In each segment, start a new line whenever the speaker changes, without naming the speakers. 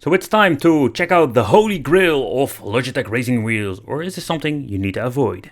So it's time to check out the holy grail of Logitech racing wheels, or is this something you need to avoid?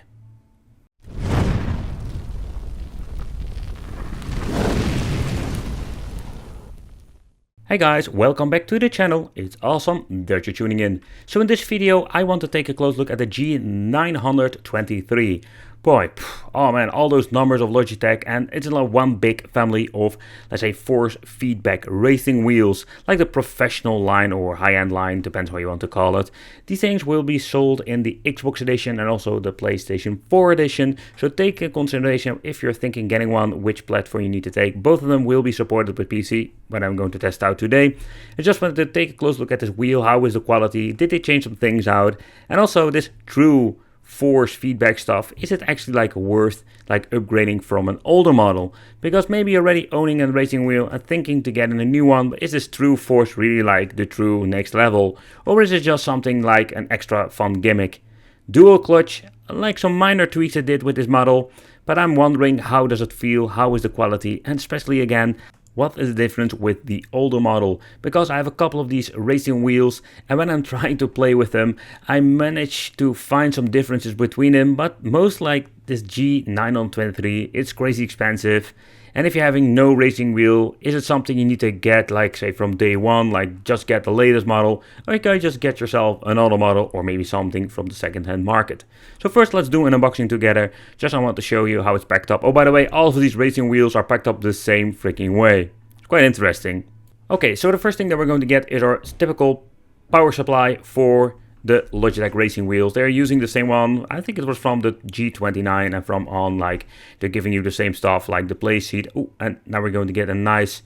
Hey guys, welcome back to the channel. It's awesome that you're tuning in. So in this video I want to take a close look at the G923. Boy, oh man, all those numbers of Logitech, and it's like one big family of, let's say, force feedback racing wheels, like the professional line or high-end line, depends how you want to call it. These things will be sold in the Xbox edition and also the PlayStation 4 edition, so take in consideration if you're thinking getting one, which platform you need to take. Both of them will be supported with PC, but I'm going to test out today. I just wanted to take a close look at this wheel. How is the quality? Did they change some things out? And also this true force feedback stuff, is it actually like worth like upgrading from an older model? Because maybe you're already owning a racing wheel and thinking to get in a new one, but is this true force really like the true next level, or is it just something like an extra fun gimmick? Dual clutch, like some minor tweaks I did with this model, but I'm wondering, how does it feel, how is the quality, and especially again, what is the difference with the older model? Because I have a couple of these racing wheels, and when I'm trying to play with them, I managed to find some differences between them, but most like this G923, it's crazy expensive. And if you're having no racing wheel, is it something you need to get, like say from day one, like just get the latest model, or you can just get yourself another model, or maybe something from the second-hand market? So first let's do an unboxing together. Just I want to show you how it's packed up. Oh, by the way, all of these racing wheels are packed up the same freaking way. It's quite interesting. Okay, so the first thing that we're going to get is our typical power supply for the Logitech racing wheels. They're using the same one. I think it was from the G29, and from on, like, they're giving you the same stuff like the play seat. Oh, and now we're going to get a nice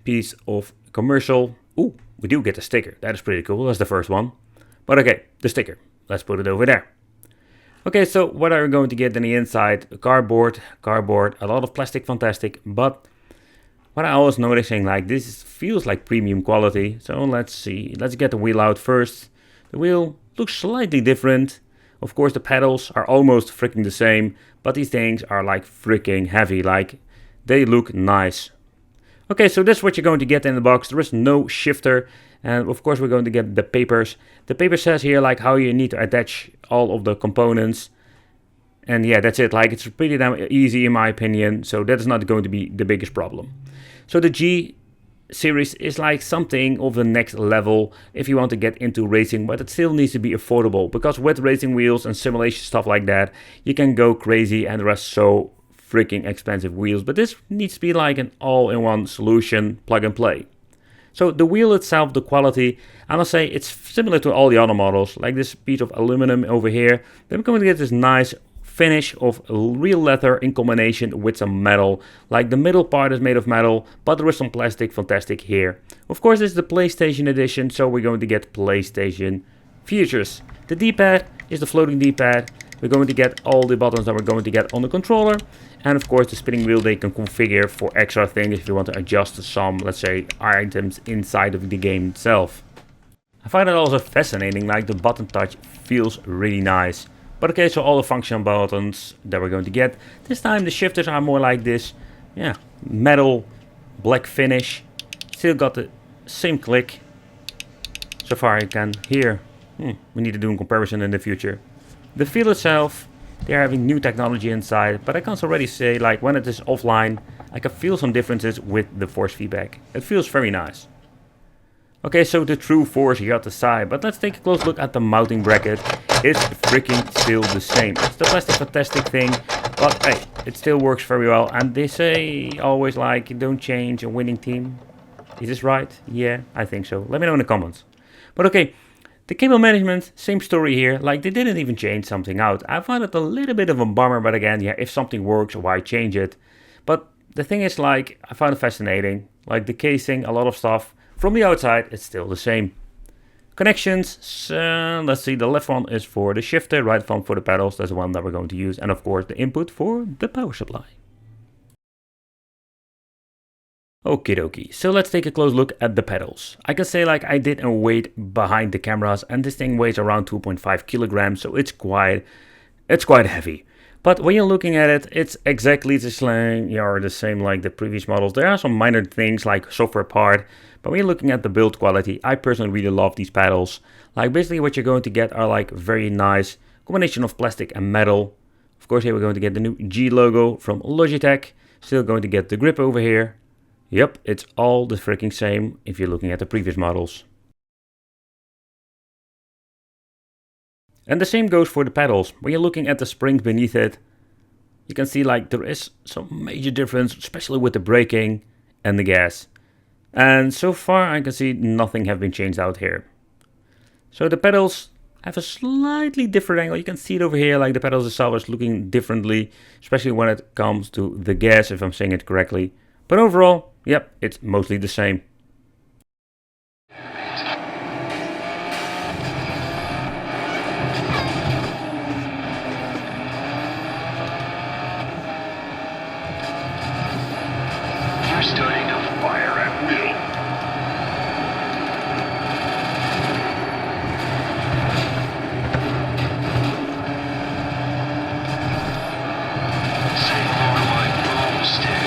piece of commercial. Oh, we do get a sticker. That is pretty cool. That's the first one. But okay, the sticker. Let's put it over there. Okay, so what are we going to get in the inside? Cardboard, a lot of plastic, fantastic. But what I was noticing, like, this feels like premium quality. So let's see. Let's get the wheel out first. The wheel looks slightly different. Of course, the pedals are almost freaking the same, but these things are like freaking heavy. Like, they look nice. Okay, so that's what you're going to get in the box. There is no shifter, and of course we're going to get the papers. The paper says here like how you need to attach all of the components, and yeah, that's it. Like, it's pretty damn easy in my opinion, so that is not going to be the biggest problem. So the G Series is like something of the next level if you want to get into racing, but it still needs to be affordable, because with racing wheels and simulation stuff like that, you can go crazy, and there are so freaking expensive wheels. But this needs to be like an all-in-one solution, plug and play. So the wheel itself, the quality, I must say it's similar to all the other models, like this piece of aluminum over here. Then we're going to get this nice finish of real leather in combination with some metal. Like, the middle part is made of metal, but there is some plastic, fantastic here. Of course, this is the PlayStation edition, so we're going to get PlayStation features. The D-pad is the floating D-pad. We're going to get all the buttons that we're going to get on the controller, and of course the spinning wheel they can configure for extra things if you want to adjust some, let's say, items inside of the game itself. I find it also fascinating, like the button touch feels really nice. But okay, so all the function buttons that we're going to get. This time the shifters are more like this, yeah, metal, black finish. Still got the same click. So far you can hear. We need to do a comparison in the future. The feel itself, they're having new technology inside, but I can already say, like, when it is offline, I can feel some differences with the force feedback. It feels very nice. Okay, so the true force here at the side, but let's take a close look at the mounting bracket. It's freaking still the same. It's the plastic fantastic thing, but hey, it still works very well. And they say always, like, don't change a winning team. Is this right? Yeah, I think so. Let me know in the comments. But okay, the cable management, same story here. Like, they didn't even change something out. I find it a little bit of a bummer, but again, yeah, if something works, why change it? But the thing is, like, I found it fascinating. Like, the casing, a lot of stuff. From the outside, it's still the same. Connections, let's see, the left one is for the shifter, right one for the pedals, that's the one that we're going to use, and of course the input for the power supply. Okie dokie, so let's take a close look at the pedals. I can say, like, I did a weight behind the cameras, and this thing weighs around 2.5 kilograms, so it's quite heavy. But when you're looking at it, it's exactly the same like the previous models. There are some minor things like software part, But when you're looking at the build quality, I personally really love these pedals. Like basically what you're going to get are like very nice combination of plastic and metal. Of course, here we're going to get the new G logo from Logitech. Still going to get the grip over here. Yep, it's all the freaking same if you're looking at the previous models. And the same goes for the pedals. When you're looking at the springs beneath it, you can see like there is some major difference, especially with the braking and the gas. And so far I can see nothing have been changed out here. So the pedals have a slightly different angle. You can see it over here, like the pedals itself is looking differently, especially when it comes to the gas, if I'm saying it correctly. But overall, yep, it's mostly the same.
You're starting to fire at will. Say more like boomstick.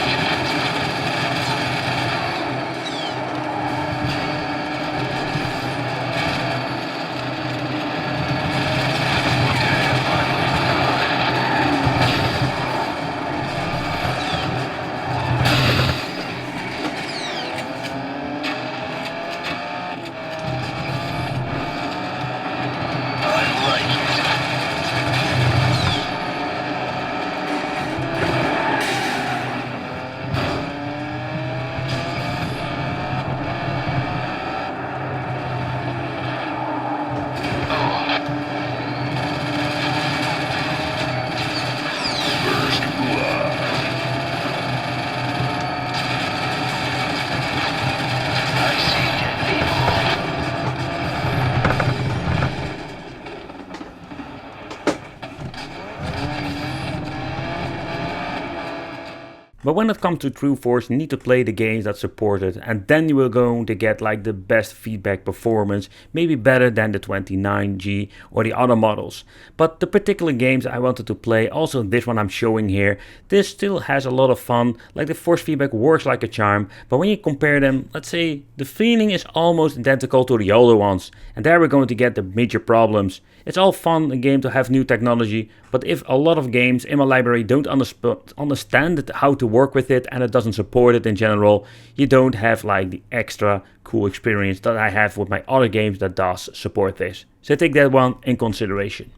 But when it comes to true force, you need to play the games that support it, and then you are going to get like the best feedback performance, maybe better than the 29G or the other models. But the particular games I wanted to play, also this one I'm showing here, this still has a lot of fun, like the force feedback works like a charm, but when you compare them, let's say the feeling is almost identical to the older ones, and there we're going to get the major problems. It's all fun and game to have new technology, but if a lot of games in my library don't understand how to work with it and it doesn't support it in general, you don't have like the extra cool experience that I have with my other games that does support this. So take that one in consideration.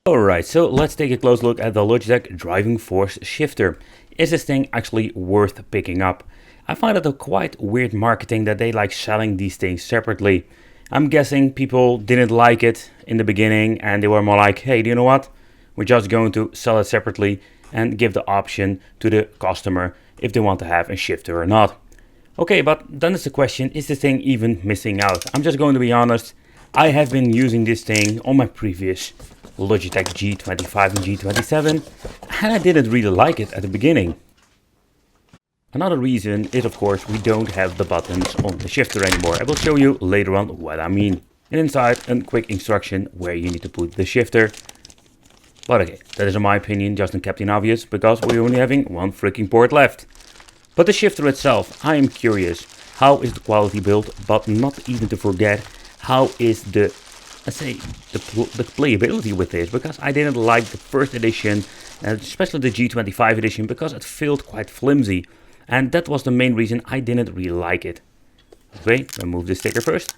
Alright, so let's take a close look at the Logitech Driving Force Shifter. Is this thing actually worth picking up? I find it a quite weird marketing that they like selling these things separately. I'm guessing people didn't like it in the beginning and they were more like, hey, do you know what? We're just going to sell it separately and give the option to the customer if they want to have a shifter or not. Okay, but then it's the question, is this thing even missing out? I'm just going to be honest, I have been using this thing on my previous Logitech G25 and G27 and I didn't really like it at the beginning. Another reason is of course we don't have the buttons on the shifter anymore. I will show you later on what I mean. And inside a quick instruction where you need to put the shifter. But okay, that is in my opinion just in Captain Obvious because we're only having one freaking port left. But the shifter itself, I am curious. How is the quality built? But not even to forget, how is the, let's say, the playability with this? Because I didn't like the first edition, especially the G25 edition, because it felt quite flimsy. And that was the main reason I didn't really like it. Okay, remove the sticker first.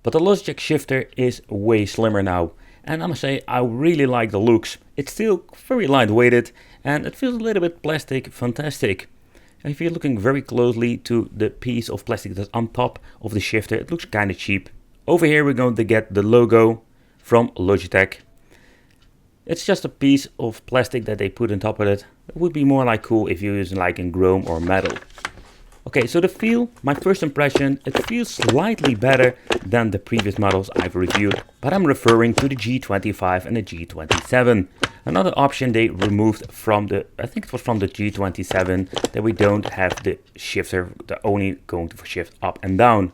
But the Logitech shifter is way slimmer now. And I must say, I really like the looks. It's still very lightweighted and it feels a little bit plastic, fantastic. And if you're looking very closely to the piece of plastic that's on top of the shifter, it looks kind of cheap. Over here we're going to get the logo from Logitech. It's just a piece of plastic that they put on top of it. It would be more like cool if you're using like in chrome or metal. Okay, so the feel, my first impression, it feels slightly better than the previous models I've reviewed, but I'm referring to the G25 and the G27. Another option they removed from the, I think it was from the G27, that we don't have the shifter, they're only going to shift up and down.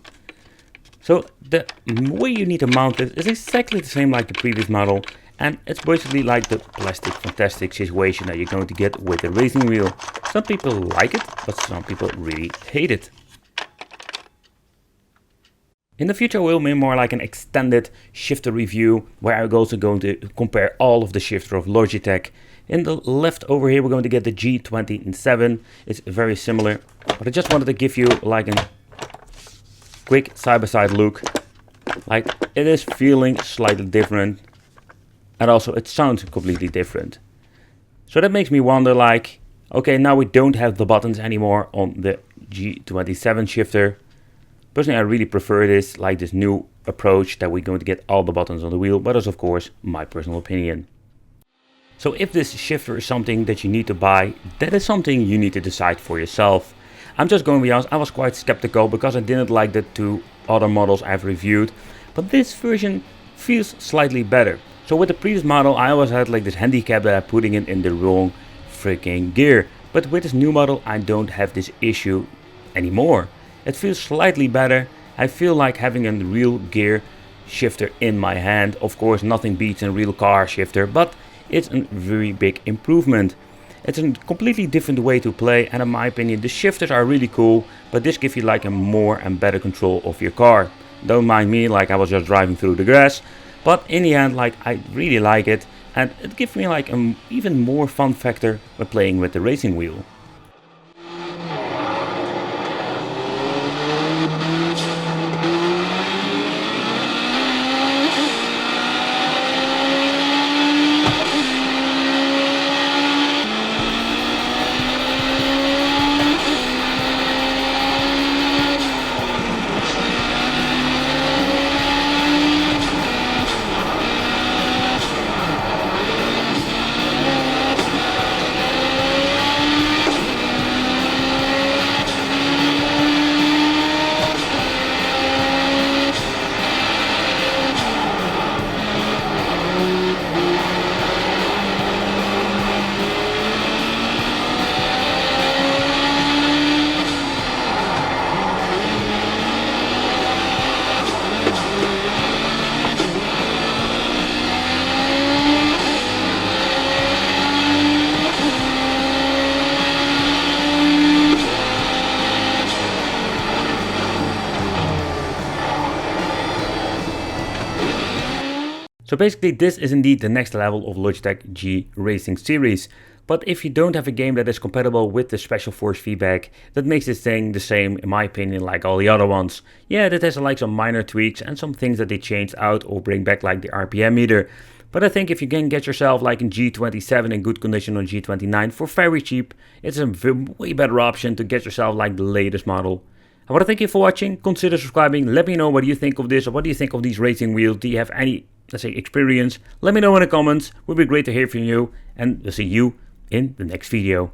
So the way you need to mount it is exactly the same like the previous model, And it's basically like the plastic fantastic situation that you're going to get with the racing wheel. Some people like it, but some people really hate it. In the future, we'll make more like an extended shifter review, where I'm also going to compare all of the shifter of Logitech. In the left over here, we're going to get the G923. It's very similar, but I just wanted to give you like a quick side-by-side look. Like, it is feeling slightly different, and also it sounds completely different. So that makes me wonder, like, okay, now we don't have the buttons anymore on the G923 shifter. Personally, I really prefer this, like this new approach that we're going to get all the buttons on the wheel, but that's of course my personal opinion. So if this shifter is something that you need to buy, that is something you need to decide for yourself. I'm just going to be honest, I was quite skeptical because I didn't like the two other models I've reviewed, but this version feels slightly better. So with the previous model, I always had like this handicap that I'm putting it in the wrong freaking gear, but with this new model, I don't have this issue anymore. It feels slightly better. I feel like having a real gear shifter in my hand. Of course, nothing beats a real car shifter, but it's a very big improvement. It's a completely different way to play, and in my opinion, the shifters are really cool, but this gives you like a more and better control of your car. Don't mind me, like I was just driving through the grass, but in the end, like I really like it, and it gives me like an even more fun factor when playing with the racing wheel. So basically this is indeed the next level of Logitech G Racing Series. But if you don't have a game that is compatible with the special force feedback, that makes this thing the same in my opinion like all the other ones. Yeah, that has like some minor tweaks and some things that they changed out or bring back like the RPM meter. But I think if you can get yourself like a G27 in good condition or G29 for very cheap, it's a way better option to get yourself like the latest model. I want to thank you for watching, consider subscribing, let me know what you think of this or what do you think of these racing wheels. Do you have any, let's say, experience? Let me know in the comments, it would be great to hear from you, and we'll see you in the next video.